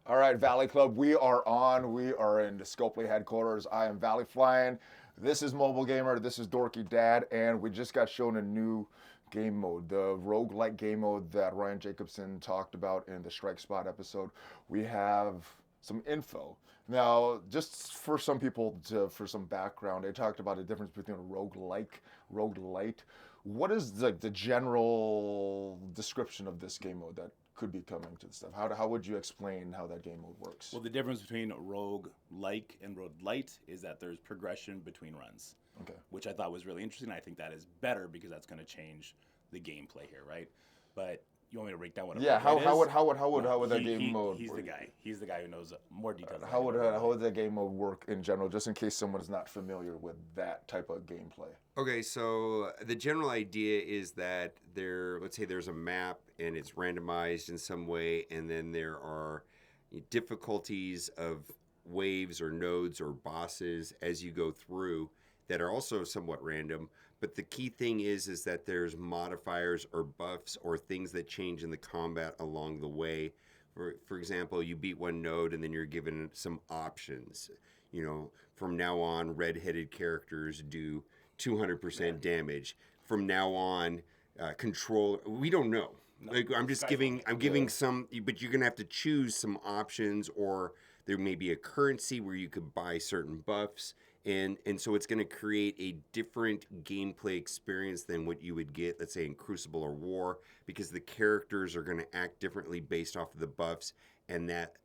All right, Valley Club, we are on. We are in the Scopely headquarters. I am ValleyFlyin. This is Mobile Gamer. This is Dorky Dad, and we just got shown a new game mode, the roguelike game mode that Ryan Jacobson talked about in the Strike Spot episode. We have some info. Now, just for some people, for some background, they talked about the difference between a roguelite. What is the general description of this game mode that could be coming to the stuff? How would you explain how that game mode works? Well, the difference between rogue-like and roguelite is that there's progression between runs, Okay. which I thought was really interesting. I think that is better because that's going to change the gameplay here, right? But you want me to break down what a Yeah, how roguelite is? how would that game mode He's work? the guy. He's the guy who knows more details. How would that game mode work in general, just in case someone is not familiar with that type of gameplay? Okay, so the general idea is that let's say there's a map and it's randomized in some way, and then there are difficulties of waves or nodes or bosses as you go through that are also somewhat random. But the key thing is that there's modifiers or buffs or things that change in the combat along the way. For example, you beat one node and then you're given some options. From now on, red-headed characters do 200% damage. From now on, control. We don't know. I'm giving some, but you're gonna have to choose some options, or there may be a currency where you could buy certain buffs, and so it's gonna create a different gameplay experience than what you would get, let's say, in Crucible or War, because the characters are gonna act differently based off of the buffs, and that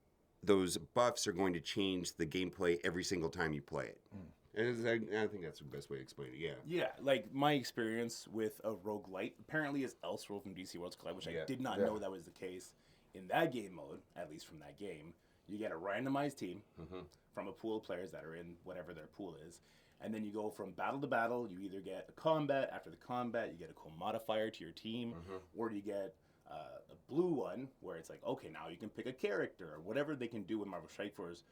those buffs are going to change the gameplay every single time you play it. And I think that's the best way to explain it, yeah. Yeah, like my experience with a roguelite apparently is Elseworld from DC Worlds Collide, which I did not know that was the case. In that game mode, at least from that game, you get a randomized team from a pool of players that are in whatever their pool is. And then you go from battle to battle. You either get a combat. After the combat, you get a cool modifier to your team. Or you get a blue one where it's like, okay, now you can pick a character or whatever they can do with Marvel Strike Force.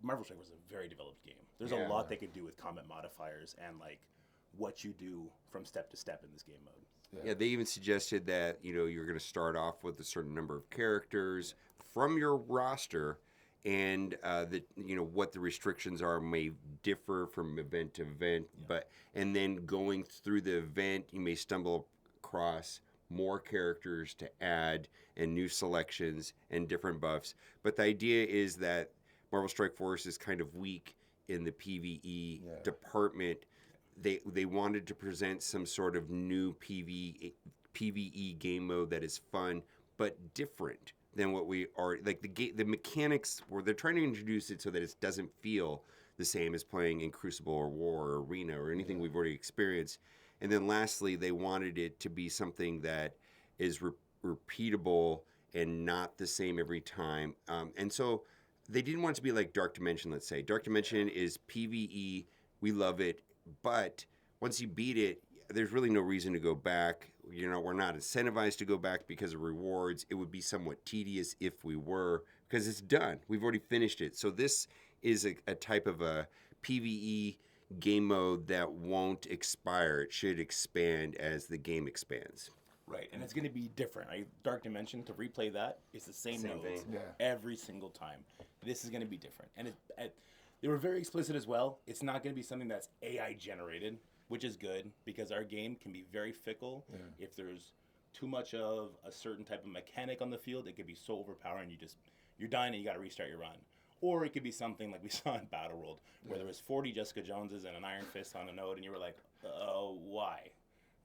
Marvel Strike was a very developed game. There's a lot they could do with combat modifiers and like what you do from step to step in this game mode. Yeah, they even suggested that you're going to start off with a certain number of characters from your roster, and that what the restrictions are may differ from event to event. And then going through the event, you may stumble across more characters to add and new selections and different buffs. But the idea is that Marvel Strike Force is kind of weak in the PvE department. They wanted to present some sort of new PvE game mode that is fun but different than what we are. Like the mechanics, where they're trying to introduce it so that it doesn't feel the same as playing in Crucible or War or Arena or anything we've already experienced. And then lastly, they wanted it to be something that is repeatable and not the same every time. And so they didn't want it to be like Dark Dimension, let's say. Dark Dimension is PvE. We love it. But once you beat it, there's really no reason to go back. We're not incentivized to go back because of rewards. It would be somewhat tedious if we were, because it's done. We've already finished it. So this is a type of a PvE game mode that won't expire. It should expand as the game expands. Right, and it's going to be different. Dark Dimension, to replay that, it's the same nodes every single time. This is going to be different. And they were very explicit as well. It's not going to be something that's AI generated, which is good, because our game can be very fickle. If there's too much of a certain type of mechanic on the field, it could be so overpowering you're dying and you got to restart your run. Or it could be something like we saw in Battle World, where there was 40 Jessica Joneses and an Iron Fist on a node, and you were like, oh, why?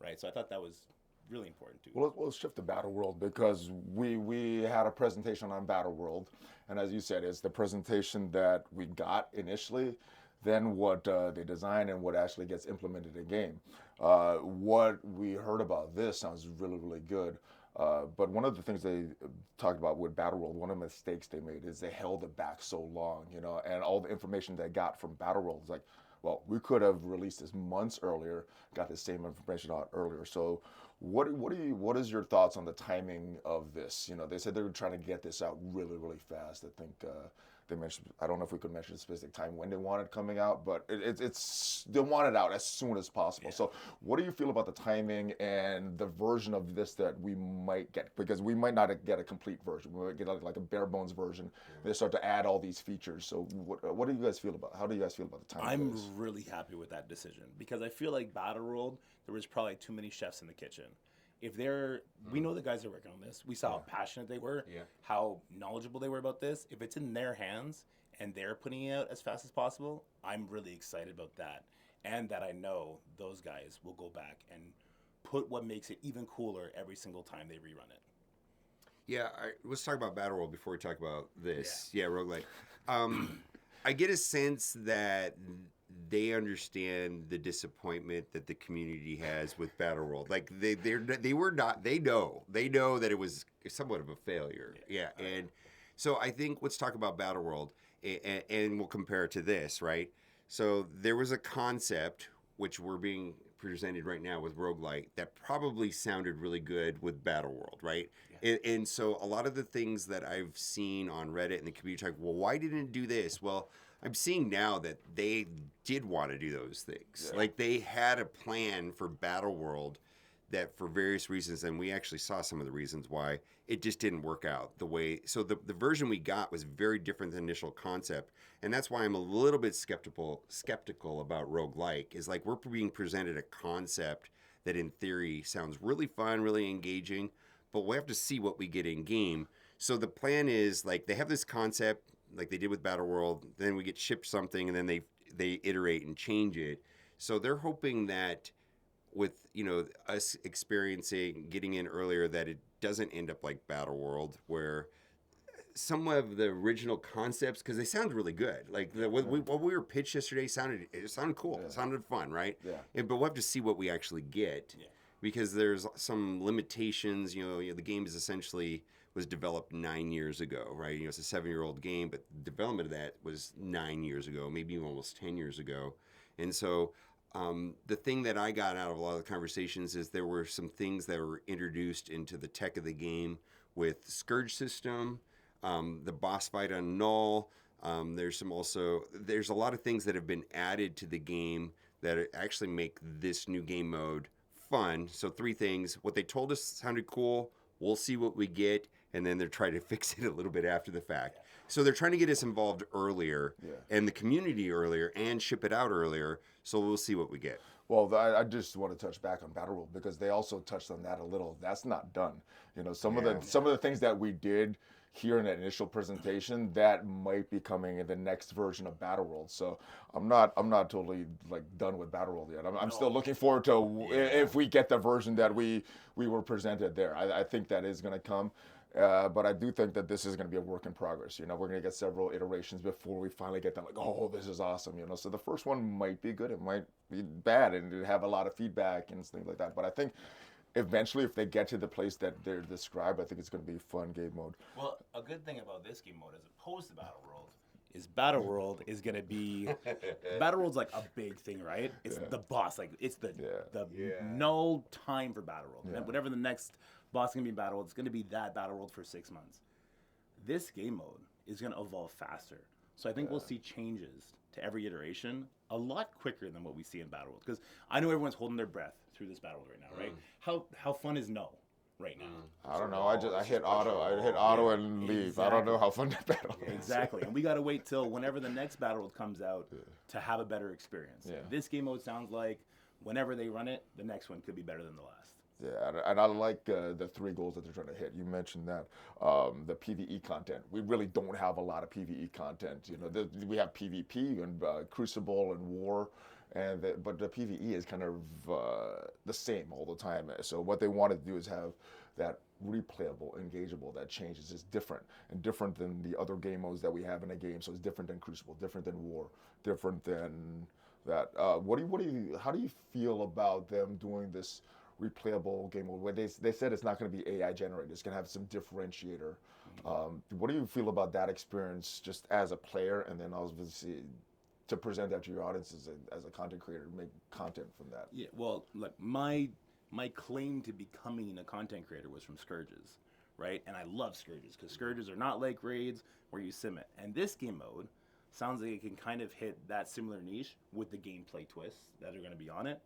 Right, so I thought that was really important too. Well, let's shift to Battle World, because we had a presentation on Battle World, and as you said, it's the presentation that we got initially, then what they design and what actually gets implemented in game. What we heard about this sounds really, really good. But one of the things they talked about with Battle World, one of the mistakes they made is they held it back so long, and all the information they got from Battle World is like, well, we could have released this months earlier, got the same information out earlier. So what is your thoughts on the timing of this? They said they were trying to get this out really, really fast. I think They mentioned, I don't know if we could mention a specific time when they want it coming out, but it's they want it out as soon as possible. So what do you feel about the timing and the version of this that we might get? Because we might not get a complete version. We might get like a bare bones version. They start to add all these features. So what do you guys feel about? How do you guys feel about the timing? I'm of this? really happy with that decision because I feel like Battle World, there was probably too many chefs in the kitchen. If they're, we know the guys are working on this. We saw how passionate they were, how knowledgeable they were about this. If it's in their hands and they're putting it out as fast as possible, I'm really excited about that. And that I know those guys will go back and put what makes it even cooler every single time they rerun it. Yeah, let's talk about Battle World before we talk about this. Yeah, roguelike. I get a sense that they understand the disappointment that the community has with Battle World. Like they know that it was somewhat of a failure. Yeah, and so I think let's talk about Battle World, and we'll compare it to this, right? So there was a concept which we're being presented right now with roguelite that probably sounded really good with Battle World, right? Yeah. And so a lot of the things that I've seen on Reddit and the community talk, well, why didn't it do this? Well, I'm seeing now that they did want to do those things. Yeah. Like they had a plan for Battle World that for various reasons, and we actually saw some of the reasons why it just didn't work out the way. So the version we got was very different than the initial concept, and that's why I'm a little bit skeptical about roguelike. Is like we're being presented a concept that in theory sounds really fun, really engaging, but we have to see what we get in game. So the plan is like they have this concept like they did with Battle World, then we get shipped something, and then they iterate and change it. So they're hoping that with us getting in earlier, that it doesn't end up like Battle World, where some of the original concepts, because they sound really good. Like what we were pitched yesterday sounded cool. It sounded fun, right? Yeah. But we'll have to see what we actually get, because there's some limitations. The game is essentially was developed 9 years ago, right? It's a 7-year-old game, but the development of that was 9 years ago, maybe even almost 10 years ago. And so the thing that I got out of a lot of the conversations is there were some things that were introduced into the tech of the game with Scourge system, the boss fight on Null. There's a lot of things that have been added to the game that actually make this new game mode fun. So 3 things. What they told us sounded cool. We'll see what we get. And then they're trying to fix it a little bit after the fact. So they're trying to get us involved earlier and the community earlier and ship it out earlier. So we'll see what we get. Well, I just want to touch back on Battle World because they also touched on that a little. That's not done. Some of the things that we did here in the initial presentation that might be coming in the next version of Battle World. So I'm not totally like done with Battle World yet. I'm still looking forward to if we get the version that we were presented there. I think that is going to come. But I do think that this is going to be a work in progress. We're going to get several iterations before we finally get that, like, oh, this is awesome. So the first one might be good. It might be bad and have a lot of feedback and things like that. But I think eventually, if they get to the place that they're described, I think it's going to be a fun game mode. Well, a good thing about this game mode as opposed to Battle World is Battle World is going to be... Battle World's like a big thing, right? It's the boss. Like, it's the no time for Battle World. And whatever the next... boss is going to be in Battle World. It's going to be that Battle World for 6 months. This game mode is going to evolve faster. So I think we'll see changes to every iteration a lot quicker than what we see in Battle World. Because I know everyone's holding their breath through this Battle World right now, right? How fun is No right now? I don't know. I hit auto and leave. Exactly. I don't know how fun that battle is. Exactly. And we got to wait till whenever the next Battle World comes out to have a better experience. Yeah. This game mode sounds like whenever they run it, the next one could be better than the last. Yeah, and I like the 3 goals that they're trying to hit. You mentioned that the PvE content. We really don't have a lot of PvE content. We have PvP and Crucible and War, but the PvE is kind of the same all the time. So what they want to do is have that replayable, engageable, that changes. It's different than the other game modes that we have in a game. So it's different than Crucible, different than War, different than that. How do you feel about them doing this replayable game mode where they said it's not going to be AI generated, it's going to have some differentiator? What do you feel about that experience just as a player, and then obviously to present that to your audience as a content creator, make content from that? Yeah, well, look, my claim to becoming a content creator was from Scourges, right? And I love Scourges because Scourges are not like raids where you sim it. And this game mode sounds like it can kind of hit that similar niche with the gameplay twists that are going to be on it.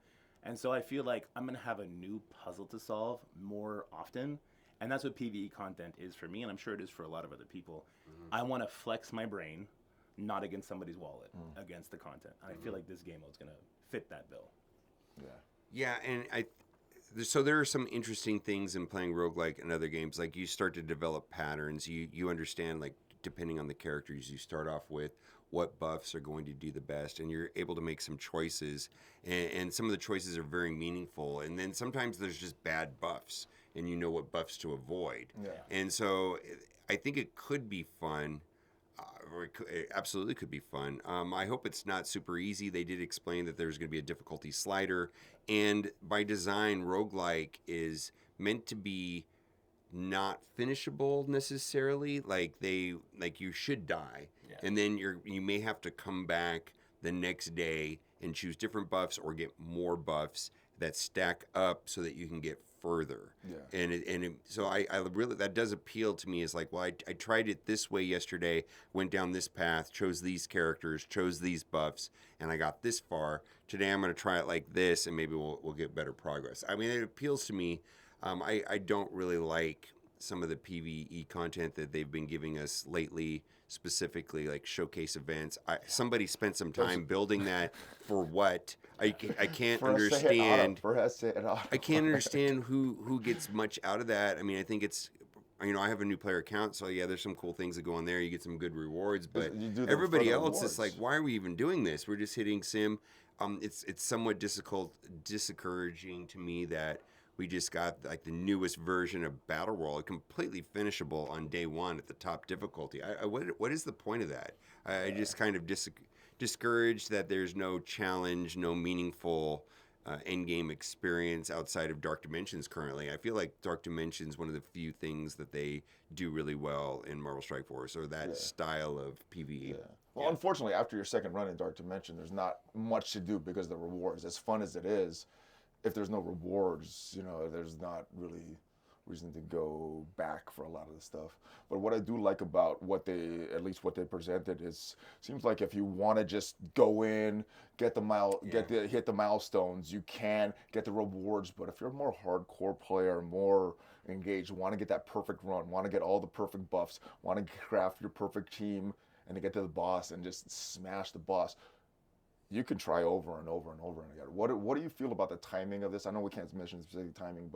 And so I feel like I'm going to have a new puzzle to solve more often. And that's what PvE content is for me, and I'm sure it is for a lot of other people. I want to flex my brain, not against somebody's wallet, against the content. And I feel like this game mode's going to fit that bill. Yeah, and so there are some interesting things in playing roguelike and other games. Like you start to develop patterns. You understand, like, depending on the characters you start off with, what buffs are going to do the best, and you're able to make some choices. And some of the choices are very meaningful. And then sometimes there's just bad buffs, and you know what buffs to avoid. Yeah. And so I think it could be fun. It absolutely could be fun. I hope it's not super easy. They did explain that there's going to be a difficulty slider. And by design, roguelike is meant to be not finishable necessarily. Like you should die. Yeah. And then you may have to come back the next day and choose different buffs or get more buffs that stack up so that you can get further. Yeah. So I really, that does appeal to me. Is like, well, I tried it this way yesterday, went down this path, chose these characters, chose these buffs, and I got this far. Today I'm going to try it like this, and maybe we'll get better progress. I mean, it appeals to me. I don't really like some of the PvE content that they've been giving us lately, specifically like showcase events. Somebody spent some time building that for what? I can't understand. I can't understand who gets much out of that. I mean, I think it's, I have a new player account, so yeah, there's some cool things that go on there. You get some good rewards, but everybody else is like, why are we even doing this? We're just hitting sim. It's somewhat discouraging to me that we just got like the newest version of Battle Royale, completely finishable on day one at the top difficulty. What is the point of that? I just kind of discouraged that there's no challenge, no meaningful end game experience outside of Dark Dimensions currently. I feel like Dark Dimensions, one of the few things that they do really well in Marvel Strike Force, or that style of PvE. Yeah. Well, unfortunately, after your second run in Dark Dimension, there's not much to do because of the rewards. As fun as it is, if there's no rewards, there's not really reason to go back for a lot of the stuff. But what I do like about what they presented is, seems like if you want to just go in, hit the milestones, you can get the rewards. But if you're a more hardcore player, more engaged, want to get that perfect run, want to get all the perfect buffs, want to craft your perfect team, and to get to the boss and just smash the boss, you can try over and over and over again. What do you feel about the timing of this? I know we can't mention specific timing,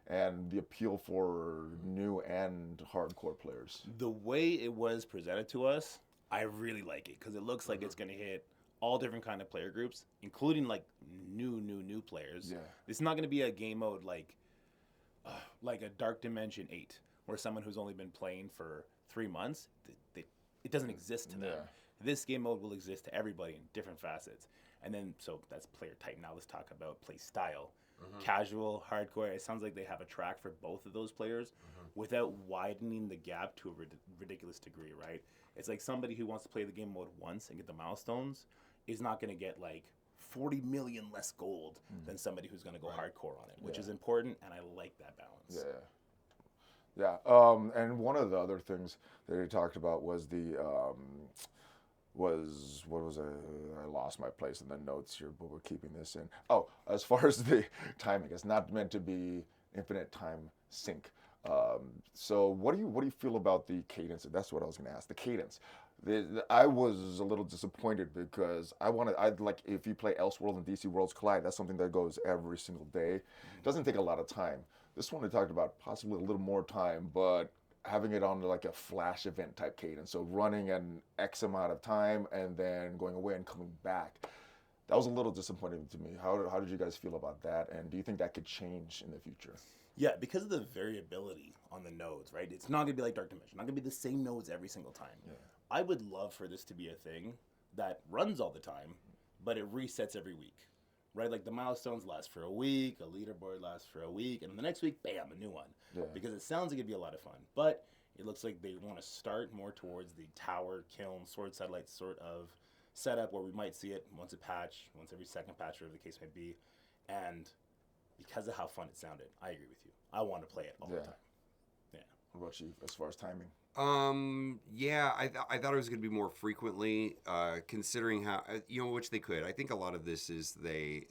and the appeal for new and hardcore players. The way it was presented to us, I really like it because it looks like it's going to hit all different kind of player groups, including like new players. Yeah. It's not going to be a game mode like a Dark Dimension 8, where someone who's only been playing for 3 months, it doesn't exist to them. Yeah. This game mode will exist to everybody in different facets. And then, so that's player type. Now let's talk about play style. Casual, hardcore. It sounds like they have a track for both of those players without widening the gap to a ridiculous degree, right? It's like somebody who wants to play the game mode once and get the milestones is not going to get like 40 million less gold than somebody who's going to go hardcore on it, which is important, and I like that balance. Yeah. And one of the other things that he talked about was what was I lost my place in the notes here, but we're keeping this in. Oh, as far as the timing, it's not meant to be infinite time sync. So what do you feel about the cadence? That's what I was going to ask. The cadence. I was a little disappointed because I'd like, if you play Elseworld and DC Worlds Collide, that's something that goes every single day. It doesn't take a lot of time. This one we talked about possibly a little more time, but having it on like a flash event type cadence. So running an X amount of time and then going away and coming back. That was a little disappointing to me. How did you guys feel about that? And do you think that could change in the future? Yeah, because of the variability on the nodes, right? It's not going to be like Dark Dimension. Not going to be the same nodes every single time. Yeah. I would love for this to be a thing that runs all the time, but it resets every week, right? Like the milestones last for a week, a leaderboard lasts for a week, and the next week, bam, a new one. Yeah. Because it sounds like it'd be a lot of fun. But it looks like they want to start more towards the tower, kiln, sword satellite sort of setup where we might see it once a patch, once every second patch, whatever the case may be. And because of how fun it sounded, I agree with you. I want to play it all the time. Yeah. What about you as far as timing? Yeah, I thought it was going to be more frequently, considering how which they could. I think a lot of this is they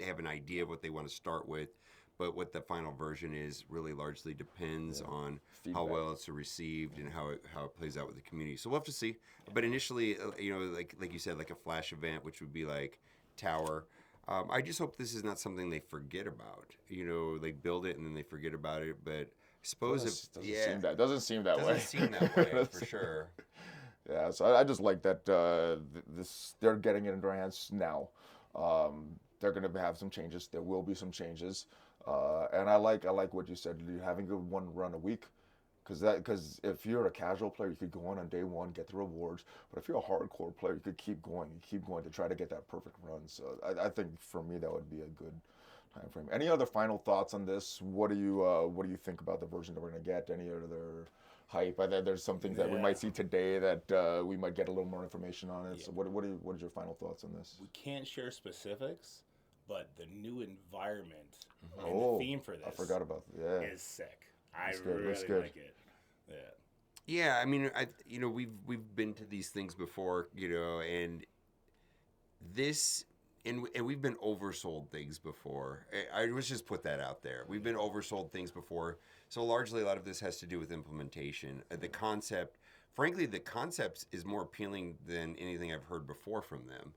have an idea of what they want to start with, but what the final version is really largely depends on Feedback. how well it's received and how it plays out with the community. So we'll have to see. But initially, like you said, like a flash event, which would be like Tower. I just hope this is not something they forget about. They build it and then they forget about it, but. Suppose doesn't seem that way. Doesn't seem that way for sure. Yeah, so I just like that they're getting it in their hands now. They're going to have some changes. There will be some changes, and I like what you said. You're having one run a week, because if you're a casual player, you could go on day one, get the rewards. But if you're a hardcore player, you could keep going to try to get that perfect run. So I think for me that would be a good time frame. Any other final thoughts on this? What do you think about the version that we're gonna get? Any other hype? I think there's some things that we might see today that we might get a little more information on it. So what is your final thoughts on this? We can't share specifics, but the new environment and the theme for this I forgot about that. is sick. I really like it. Yeah. Yeah, I mean, we've been to these things before, and this. And we've been oversold things before. I was just put that out there. We've been oversold things before. So largely a lot of this has to do with implementation. The concept, frankly, the concept is more appealing than anything I've heard before from them,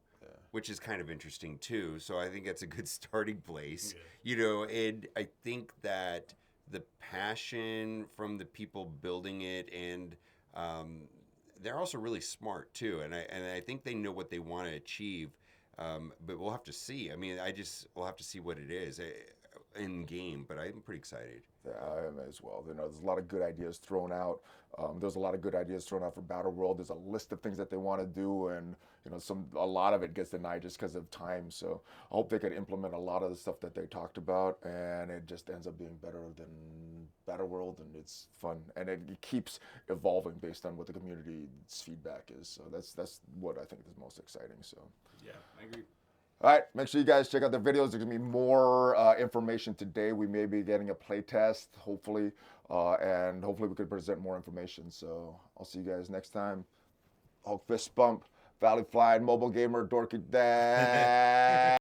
which is kind of interesting too. So I think that's a good starting place, and I think that the passion from the people building it and they're also really smart too. And I think they know what they want to achieve. But we'll have to see. I mean, we'll have to see what it is in game. But I'm pretty excited. Yeah, I am as well. There's a lot of good ideas thrown out. There's a lot of good ideas thrown out for Battle World. There's a list of things that they want to do, and a lot of it gets denied just because of time. So I hope they could implement a lot of the stuff that they talked about, and it just ends up being better than Battle World, and it's fun, and it keeps evolving based on what the community's feedback is. So that's what I think is most exciting. So. Yeah, I agree. All right, make sure you guys check out the videos. There's going to be more information today. We may be getting a play test, hopefully, and hopefully we could present more information. So I'll see you guys next time. Hulk Fist Bump, ValleyFlyin, Mobile Gamer, Dorky Dad.